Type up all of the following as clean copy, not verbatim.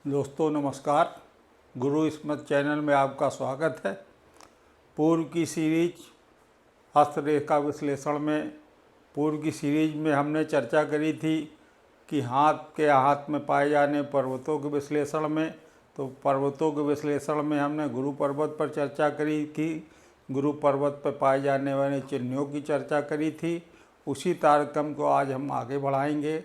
दोस्तों नमस्कार। गुरु स्मृत चैनल में आपका स्वागत है। पूर्व की सीरीज हस्तरेखा विश्लेषण में हमने चर्चा करी थी कि हाथ में पाए जाने पर्वतों के विश्लेषण में, तो पर्वतों के विश्लेषण में हमने गुरु पर्वत पर चर्चा करी थी। गुरु पर्वत पर पाए जाने वाले चिन्हों की चर्चा करी थी। उसी कार्यक्रम को आज हम आगे बढ़ाएंगे।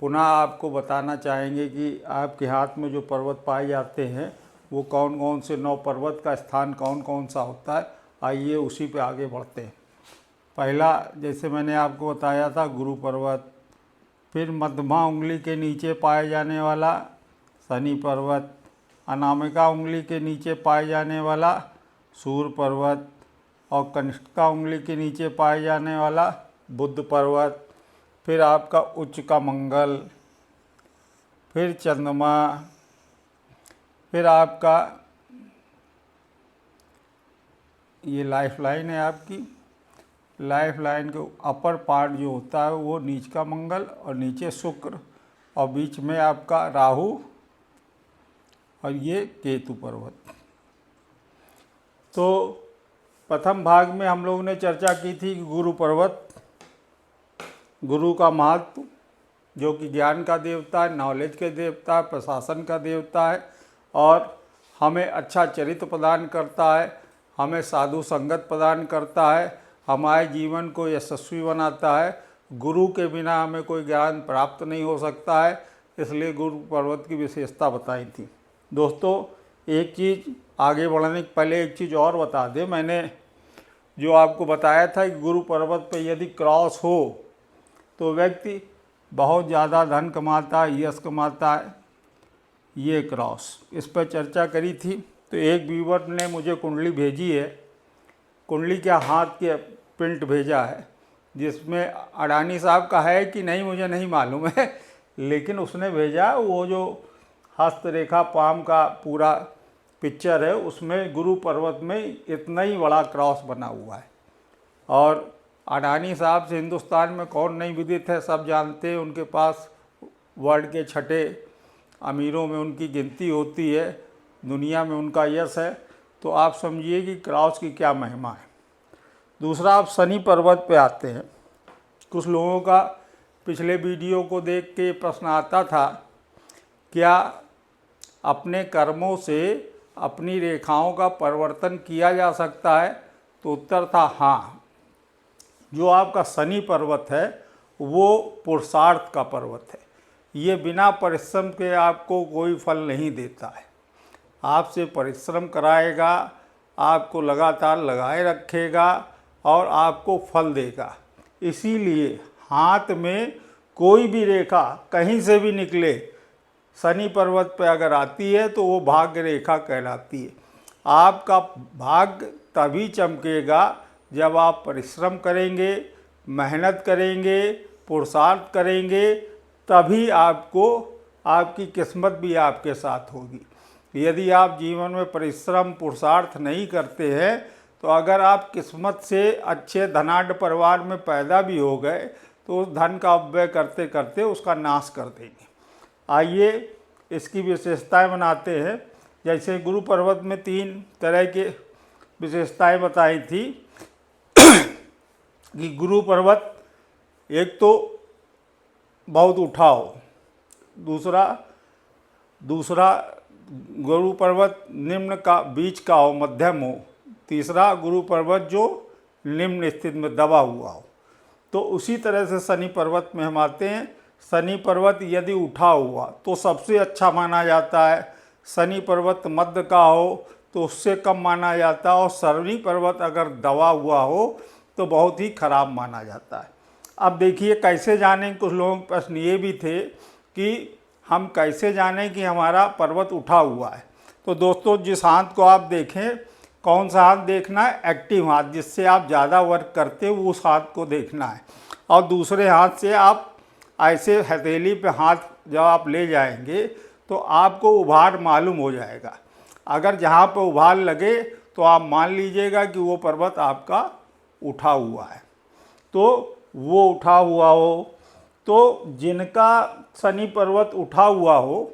पुनः आपको बताना चाहेंगे कि आपके हाथ में जो पर्वत पाए जाते हैं वो कौन कौन से 9 पर्वत का स्थान कौन कौन सा होता है। आइए उसी पे आगे बढ़ते हैं। पहला, जैसे मैंने आपको बताया था, गुरु पर्वत। फिर मध्यमा उंगली के नीचे पाए जाने वाला शनि पर्वत। अनामिका उंगली के नीचे पाए जाने वाला सूर्य पर्वत। और कनिष्ठिका उंगली के नीचे पाए जाने वाला बुध पर्वत। फिर आपका उच्च का मंगल, फिर चंद्रमा, फिर आपका ये लाइफ लाइन है। आपकी लाइफ लाइन के अपर पार्ट जो होता है वो नीच का मंगल और नीचे शुक्र और बीच में आपका राहु और ये केतु पर्वत। तो प्रथम भाग में हम लोगों ने चर्चा की थी कि गुरु पर्वत, गुरु का महत्व, जो कि ज्ञान का देवता है, नॉलेज के देवता है, प्रशासन का देवता है और हमें अच्छा चरित्र प्रदान करता है, हमें साधु संगत प्रदान करता है, हमारे जीवन को यशस्वी बनाता है। गुरु के बिना हमें कोई ज्ञान प्राप्त नहीं हो सकता है। इसलिए गुरु पर्वत की विशेषता बताई थी। दोस्तों, एक चीज़ आगे बढ़ने के पहले एक चीज़ और बता दें। मैंने जो आपको बताया था कि गुरु पर्वत पर यदि क्रॉस हो तो व्यक्ति बहुत ज़्यादा धन कमाता है, यश कमाता है। ये क्रॉस, इस पर चर्चा करी थी। तो एक व्यूवर ने मुझे कुंडली भेजी है, कुंडली क्या हाथ के प्रिंट भेजा है, जिसमें अडानी साहब का है कि नहीं मुझे नहीं मालूम है, लेकिन उसने भेजा वो जो हस्तरेखा पाम का पूरा पिक्चर है, उसमें गुरु पर्वत में इतना ही बड़ा क्रॉस बना हुआ है। और अडानी साहब से हिंदुस्तान में कौन नहीं विदित है, सब जानते हैं। उनके पास वर्ल्ड के 6ठे अमीरों में उनकी गिनती होती है, दुनिया में उनका यश है। तो आप समझिए कि क्रॉस की क्या महिमा है। दूसरा, आप शनि पर्वत पे आते हैं। कुछ लोगों का पिछले वीडियो को देख के प्रश्न आता था, क्या अपने कर्मों से अपनी रेखाओं का परिवर्तन किया जा सकता है? तो उत्तर था हाँ। जो आपका शनि पर्वत है वो पुरुषार्थ का पर्वत है। ये बिना परिश्रम के आपको कोई फल नहीं देता है। आपसे परिश्रम कराएगा, आपको लगातार लगाए रखेगा और आपको फल देगा। इसीलिए हाथ में कोई भी रेखा कहीं से भी निकले, शनि पर्वत पर अगर आती है तो वो भाग्य रेखा कहलाती है। आपका भाग्य तभी चमकेगा जब आप परिश्रम करेंगे, मेहनत करेंगे, पुरुषार्थ करेंगे, तभी आपको आपकी किस्मत भी आपके साथ होगी। यदि आप जीवन में परिश्रम पुरुषार्थ नहीं करते हैं तो अगर आप किस्मत से अच्छे धनाढ्य परिवार में पैदा भी हो गए तो उस धन का अपव्यय करते करते उसका नाश कर देंगे। आइए इसकी विशेषताएं बनाते हैं। जैसे गुरु पर्वत में 3 तरह के विशेषताएं बताई थी कि गुरु पर्वत एक तो बहुत उठाओ, दूसरा गुरु पर्वत निम्न का बीच का हो, मध्यम हो, तीसरा गुरु पर्वत जो निम्न स्थिति में दबा हुआ हो। तो उसी तरह से शनि पर्वत में हम आते हैं। शनि पर्वत यदि उठा हुआ तो सबसे अच्छा माना जाता है। शनि पर्वत मध्य का हो तो उससे कम माना जाता है और शनि पर्वत अगर दबा हुआ हो तो बहुत ही खराब माना जाता है। अब देखिए कैसे जानें। कुछ लोगों के प्रश्न ये भी थे कि हम कैसे जानें कि हमारा पर्वत उठा हुआ है। तो दोस्तों, जिस हाथ को आप देखें, कौन सा हाथ देखना है? एक्टिव हाथ, जिससे आप ज़्यादा वर्क करते हो उस हाथ को देखना है। और दूसरे हाथ से आप ऐसे हथेली पे हाथ जब आप ले जाएंगे तो आपको उभार मालूम हो जाएगा। अगर जहाँ पर उभार लगे तो आप मान लीजिएगा कि वो पर्वत आपका उठा हुआ है। तो वो उठा हुआ हो, तो जिनका शनि पर्वत उठा हुआ हो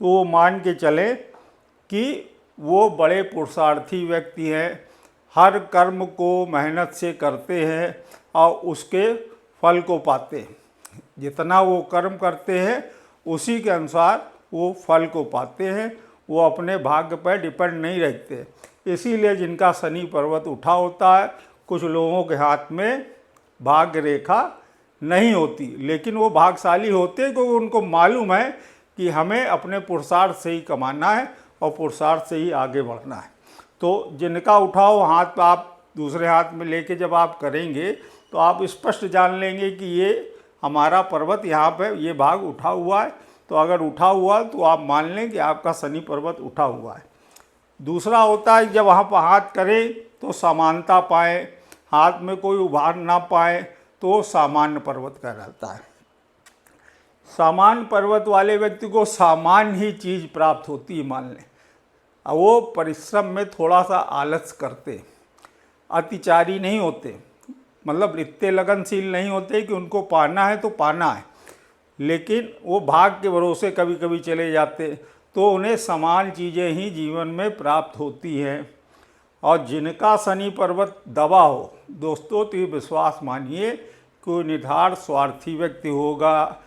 तो वो मान के चले कि वो बड़े पुरुषार्थी व्यक्ति हैं, हर कर्म को मेहनत से करते हैं और उसके फल को पाते हैं। जितना वो कर्म करते हैं उसी के अनुसार वो फल को पाते हैं, वो अपने भाग्य पर डिपेंड नहीं रहते। इसीलिए जिनका शनि पर्वत उठा होता है, कुछ लोगों के हाथ में भाग्य रेखा नहीं होती, लेकिन वो भाग्यशाली होते हैं क्योंकि उनको मालूम है कि हमें अपने पुरुषार्थ से ही कमाना है और पुरुषार्थ से ही आगे बढ़ना है। तो जिनका उठाओ हाथ आप दूसरे हाथ में लेके जब आप करेंगे तो आप स्पष्ट जान लेंगे कि ये हमारा पर्वत यहाँ पे ये भाग उठा हुआ है। तो अगर उठा हुआ तो आप मान लें कि आपका शनि पर्वत उठा हुआ है। दूसरा होता है जब वहाँ पर हाथ करें तो समानता पाए, हाथ में कोई उभार ना पाए, तो सामान्य पर्वत कहलाता है। सामान्य पर्वत वाले व्यक्ति को सामान्य ही चीज़ प्राप्त होती है, मान लें। वो परिश्रम में थोड़ा सा आलस करते, अतिचारी नहीं होते, मतलब इतने लगनशील नहीं होते कि उनको पाना है तो पाना है, लेकिन वो भाग के भरोसे कभी कभी चले जाते, तो उन्हें समान चीज़ें ही जीवन में प्राप्त होती हैं। और जिनका शनि पर्वत दबा हो दोस्तों, तो ये विश्वास मानिए कोई निर्धार स्वार्थी व्यक्ति होगा,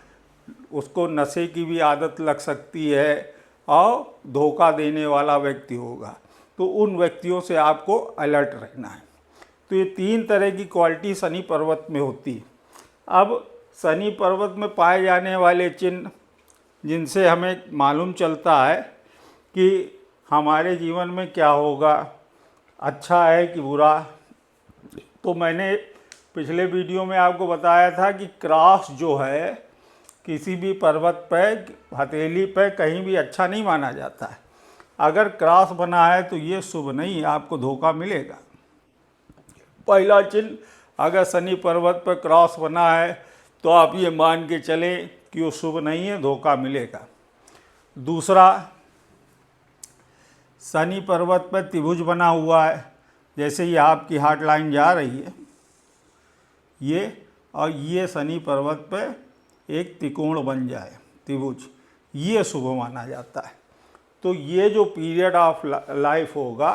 उसको नशे की भी आदत लग सकती है और धोखा देने वाला व्यक्ति होगा। तो उन व्यक्तियों से आपको अलर्ट रहना है। तो ये 3 तरह की क्वालिटी शनि पर्वत में होती है। अब शनि पर्वत में पाए जाने वाले चिन्ह जिनसे हमें मालूम चलता है कि हमारे जीवन में क्या होगा, अच्छा है कि बुरा। तो मैंने पिछले वीडियो में आपको बताया था कि क्रॉस जो है किसी भी पर्वत पर, हथेली पर कहीं भी अच्छा नहीं माना जाता है। अगर क्रॉस बना है तो ये शुभ नहीं, आपको धोखा मिलेगा। पहला चिन्ह, अगर शनि पर्वत पर क्रॉस बना है तो आप ये मान के चलें कि वो शुभ नहीं है, धोखा मिलेगा। दूसरा, शनि पर्वत पर त्रिभुज बना हुआ है, जैसे ये आपकी हार्ट लाइन जा रही है ये, और ये शनि पर्वत पर एक त्रिकोण बन जाए त्रिभुज, ये शुभ माना जाता है। तो ये जो पीरियड ऑफ लाइफ होगा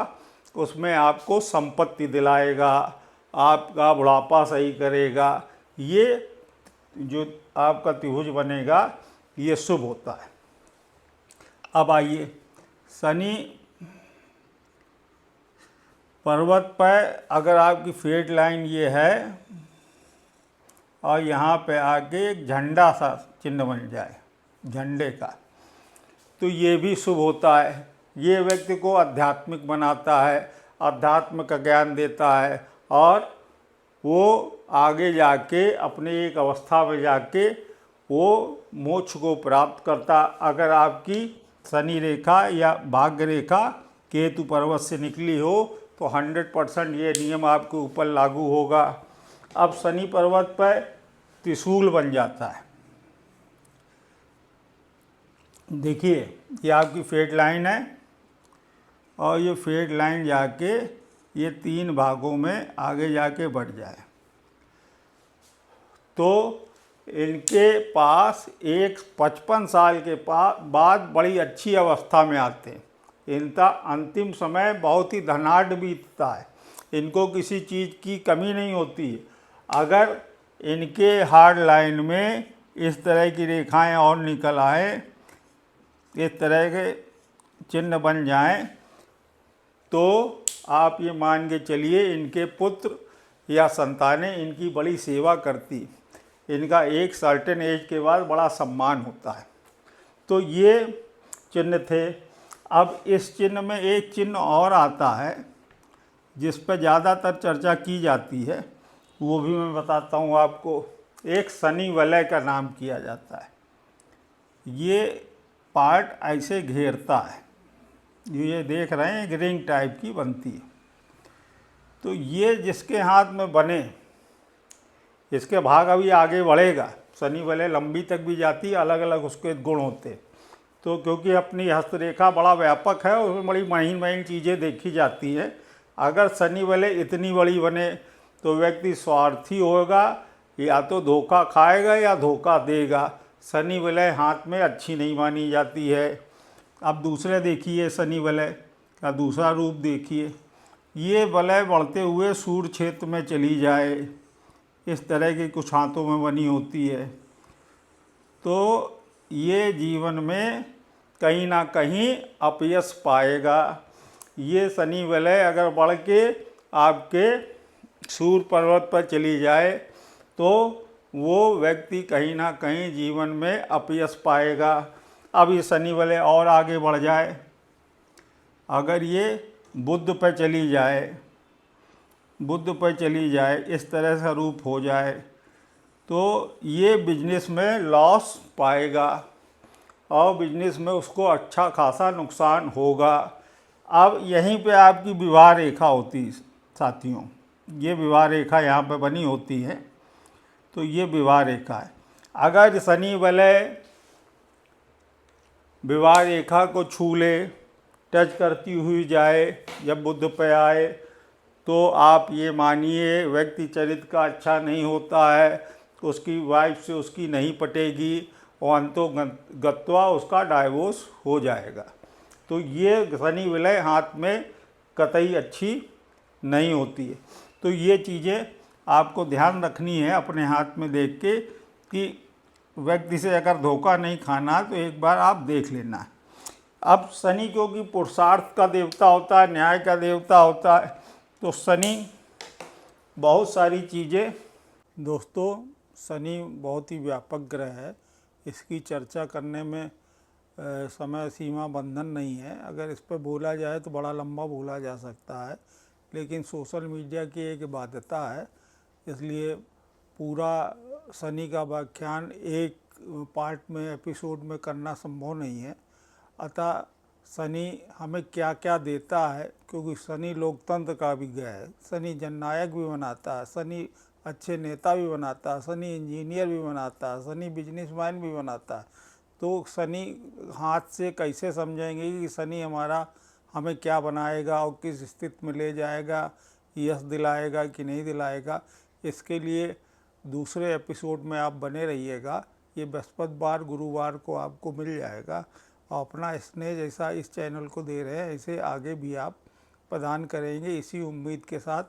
उसमें आपको संपत्ति दिलाएगा, आपका बुढ़ापा सही करेगा। ये जो आपका त्रिभुज बनेगा ये शुभ होता है। अब आइए, शनि पर्वत पर अगर आपकी फेट लाइन ये है और यहाँ पे आके एक झंडा सा चिन्ह बन जाए झंडे का, तो ये भी शुभ होता है। ये व्यक्ति को आध्यात्मिक बनाता है, अध्यात्म का ज्ञान देता है और वो आगे जाके अपने एक अवस्था में जाके वो मोक्ष को प्राप्त करता। अगर आपकी शनि रेखा या भाग्य रेखा केतु पर्वत से निकली हो तो 100% ये नियम आपके ऊपर लागू होगा। अब शनि पर्वत पर त्रिशूल बन जाता है। देखिए ये आपकी फेट लाइन है और ये फेट लाइन जाके ये 3 भागों में आगे जाके बढ़ जाए तो इनके पास एक 55 साल के बाद बड़ी अच्छी अवस्था में आते हैं। इनका अंतिम समय बहुत ही धनाढ़ बीतता है, इनको किसी चीज़ की कमी नहीं होती है। अगर इनके हार्ड लाइन में इस तरह की रेखाएं और निकल आए, इस तरह के चिन्ह बन जाएं, तो आप ये मान के चलिए इनके पुत्र या संतानें इनकी बड़ी सेवा करती, इनका एक सर्टेन एज के बाद बड़ा सम्मान होता है। तो ये चिन्ह थे। अब इस चिन्ह में एक चिन्ह और आता है जिस पर ज़्यादातर चर्चा की जाती है, वो भी मैं बताता हूँ आपको। एक शनि वलय का नाम किया जाता है। ये पार्ट ऐसे घेरता है, ये देख रहे हैं एक रिंग टाइप की बनती है। तो ये जिसके हाथ में बने, इसके भाग अभी आगे बढ़ेगा, शनि वलय लंबी तक भी जाती है, अलग अलग उसके गुण होते। तो क्योंकि अपनी हस्तरेखा बड़ा व्यापक है, उसमें बड़ी महीन महीन चीज़ें देखी जाती हैं। अगर शनि वलय इतनी बड़ी बने तो व्यक्ति स्वार्थी होगा, या तो धोखा खाएगा या धोखा देगा। शनि वलय हाथ में अच्छी नहीं मानी जाती है। अब दूसरे देखिए शनि वलय का दूसरा रूप देखिए, ये वलय बढ़ते हुए सूर्य क्षेत्र में चली जाए, इस तरह की कुछ हाथों में बनी होती है, तो ये जीवन में कहीं ना कहीं अपयश पाएगा। ये शनि वलय अगर बढ़ के आपके सूर्य पर्वत पर चली जाए तो वो व्यक्ति कहीं ना कहीं जीवन में अपयश पाएगा। अब ये शनि वलय और आगे बढ़ जाए, अगर ये बुध पर चली जाए, बुध पर चली जाए, इस तरह से रूप हो जाए, तो ये बिजनेस में लॉस पाएगा और बिजनेस में उसको अच्छा खासा नुकसान होगा। अब यहीं पे आपकी विवाह रेखा होती साथियों, ये विवाह रेखा यहाँ पे बनी होती है, तो ये विवाह रेखा है। अगर शनि वलय विवाह रेखा को छू ले, टच करती हुई जाए, जब बुध पे आए, तो आप ये मानिए व्यक्ति चरित्र का अच्छा नहीं होता है, उसकी वाइफ से उसकी नहीं पटेगी और अंतोगत्वा उसका डाइवोर्स हो जाएगा। तो ये शनि वलय हाथ में कतई अच्छी नहीं होती है। तो ये चीज़ें आपको ध्यान रखनी है अपने हाथ में देख के कि व्यक्ति से अगर धोखा नहीं खाना तो एक बार आप देख लेना है। अब शनि क्योंकि पुरुषार्थ का देवता होता है, न्याय का देवता होता है, तो शनि बहुत सारी चीज़ें, दोस्तों शनि बहुत ही व्यापक ग्रह है, इसकी चर्चा करने में समय सीमा बंधन नहीं है। अगर इस पर बोला जाए तो बड़ा लंबा बोला जा सकता है, लेकिन सोशल मीडिया की एक बाध्यता है, इसलिए पूरा शनि का व्याख्यान एक पार्ट में एपिसोड में करना संभव नहीं है। अतः शनि हमें क्या क्या देता है, क्योंकि शनि लोकतंत्र का भी ग्रह है, शनि जननायक भी बनाता है, शनि अच्छे नेता भी बनाता है, शनि इंजीनियर भी बनाता है, शनि बिजनेसमैन भी बनाता है। तो शनि हाथ से कैसे समझेंगे कि शनि हमारा हमें क्या बनाएगा और किस स्थिति में ले जाएगा, यश दिलाएगा कि नहीं दिलाएगा। इसके लिए दूसरे एपिसोड में आप बने रहिएगा, ये बृहस्पतिवार गुरुवार को आपको मिल जाएगा। और अपना स्नेह जैसा इस चैनल को दे रहे हैं ऐसे आगे भी आप प्रदान करेंगे, इसी उम्मीद के साथ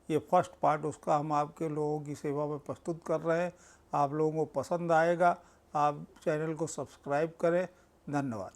ये फर्स्ट पार्ट उसका हम आपके लोगों की सेवा में प्रस्तुत कर रहे हैं। आप लोगों को पसंद आएगा, आप चैनल को सब्सक्राइब करें। धन्यवाद।